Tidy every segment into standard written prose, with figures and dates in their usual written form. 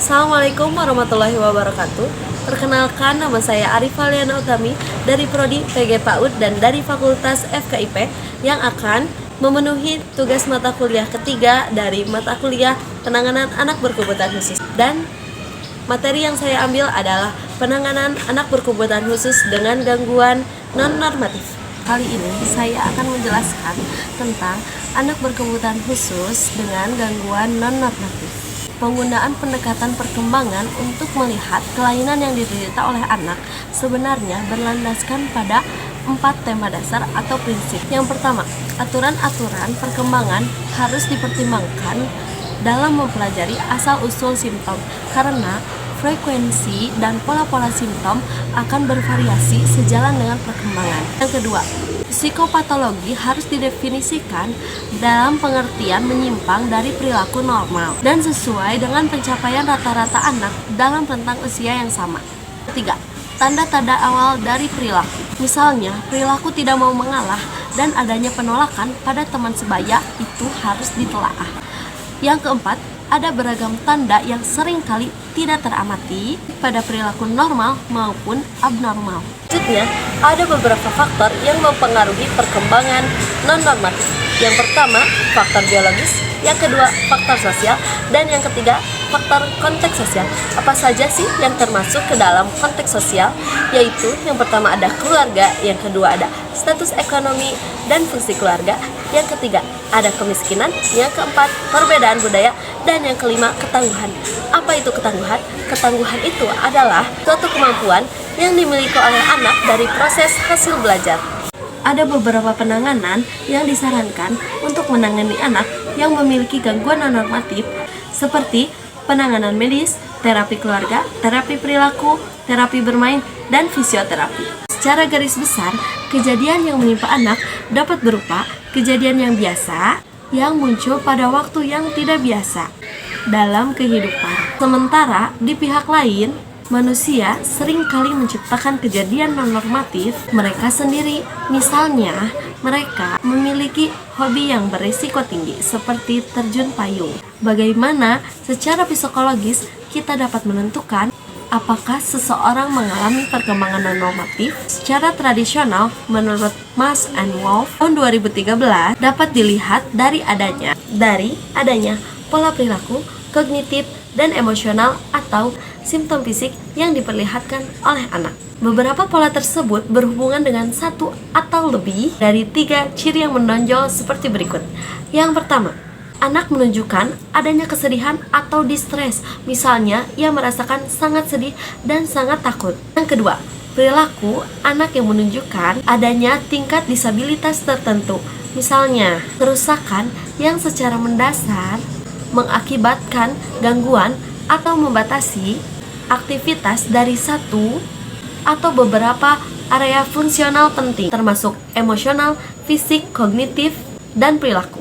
Assalamualaikum warahmatullahi wabarakatuh. Perkenalkan, nama saya Arifah Liana Utami dari Prodi PG PAUD dan dari Fakultas FKIP yang akan memenuhi tugas mata kuliah ketiga dari mata kuliah penanganan anak berkebutuhan khusus. Dan materi yang saya ambil adalah penanganan anak berkebutuhan khusus dengan gangguan non-normatif. Kali ini saya akan menjelaskan tentang anak berkebutuhan khusus dengan gangguan non-normatif. Penggunaan pendekatan perkembangan untuk melihat kelainan yang diderita oleh anak sebenarnya berlandaskan pada 4 tema dasar atau prinsip. Yang pertama, aturan-aturan perkembangan harus dipertimbangkan dalam mempelajari asal-usul simptom karena frekuensi dan pola-pola simptom akan bervariasi sejalan dengan perkembangan. Yang kedua, psikopatologi harus didefinisikan dalam pengertian menyimpang dari perilaku normal dan sesuai dengan pencapaian rata-rata anak dalam rentang usia yang sama. Ketiga, tanda-tanda awal dari perilaku. Misalnya, perilaku tidak mau mengalah dan adanya penolakan pada teman sebaya itu harus ditelaah. Yang keempat, ada beragam tanda yang seringkali tidak teramati pada perilaku normal maupun abnormal. Selanjutnya, ada beberapa faktor yang mempengaruhi perkembangan non-normatif. Yang pertama, faktor biologis. Yang kedua, faktor sosial. Dan yang ketiga, faktor konteks sosial. Apa saja sih yang termasuk ke dalam konteks sosial? Yaitu yang pertama ada keluarga, yang kedua ada status ekonomi dan fungsi keluarga, yang ketiga ada kemiskinan, yang keempat perbedaan budaya, dan yang kelima ketangguhan. Apa itu ketangguhan? Ketangguhan itu adalah suatu kemampuan yang dimiliki oleh anak dari proses hasil belajar. Ada beberapa penanganan yang disarankan untuk menangani anak yang memiliki gangguan non-normatif seperti penanganan medis, terapi keluarga, terapi perilaku, terapi bermain, dan fisioterapi. Secara garis besar, kejadian yang menimpa anak dapat berupa kejadian yang biasa yang muncul pada waktu yang tidak biasa dalam kehidupan. Sementara di pihak lain, manusia seringkali menciptakan kejadian non-normatif mereka sendiri. Misalnya, mereka memiliki hobi yang berisiko tinggi seperti terjun payung. Bagaimana secara psikologis kita dapat menentukan apakah seseorang mengalami perkembangan non-normatif? Secara tradisional, menurut Mas and Wolf tahun 2013 dapat dilihat dari adanya pola perilaku, kognitif, dan emosional atau simptom fisik yang diperlihatkan oleh anak. Beberapa pola tersebut berhubungan dengan satu atau lebih dari 3 ciri yang menonjol seperti berikut. Yang pertama, anak menunjukkan adanya kesedihan atau distres, misalnya ia merasakan sangat sedih dan sangat takut. Yang kedua, perilaku anak yang menunjukkan adanya tingkat disabilitas tertentu, misalnya kerusakan yang secara mendasar mengakibatkan gangguan atau membatasi aktivitas dari satu atau beberapa area fungsional penting, termasuk emosional, fisik, kognitif, dan perilaku.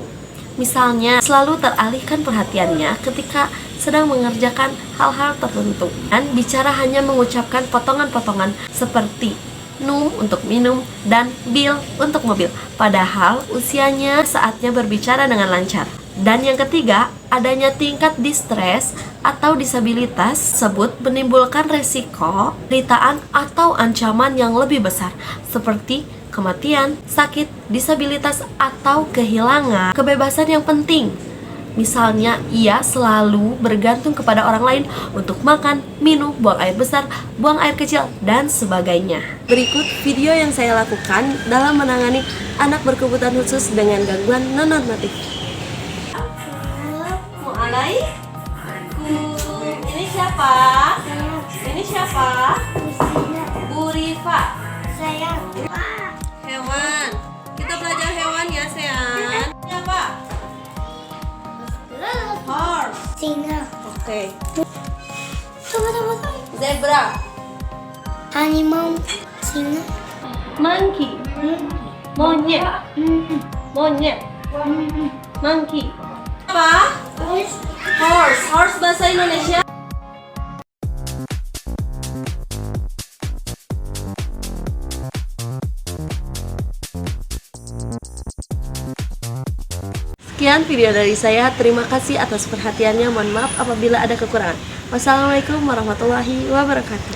Misalnya, selalu teralihkan perhatiannya ketika sedang mengerjakan hal-hal tertentu dan bicara hanya mengucapkan potongan-potongan seperti num untuk minum dan bil untuk mobil, padahal usianya saatnya berbicara dengan lancar. Dan yang ketiga, adanya tingkat distres atau disabilitas tersebut menimbulkan resiko penderitaan atau ancaman yang lebih besar seperti kematian, sakit, disabilitas, atau kehilangan kebebasan yang penting. Misalnya, ia selalu bergantung kepada orang lain untuk makan, minum, buang air besar, buang air kecil, dan sebagainya. Berikut video yang saya lakukan dalam menangani anak berkebutuhan khusus dengan gangguan non-normatif. Mulai. Ini siapa? Ini siapa? Bu Rifa. Saya Hewan. Kita belajar hewan ya, sayang. Siapa? Horse. singa. Oke. Tunggu. Zebra. Harimau. Singa. Monkey. Monyet. Monyet. Monkey. Apa? Horse. Horse bahasa Indonesia. Sekian video dari saya, terima kasih atas perhatiannya, mohon maaf apabila ada kekurangan. Wassalamualaikum warahmatullahi wabarakatuh.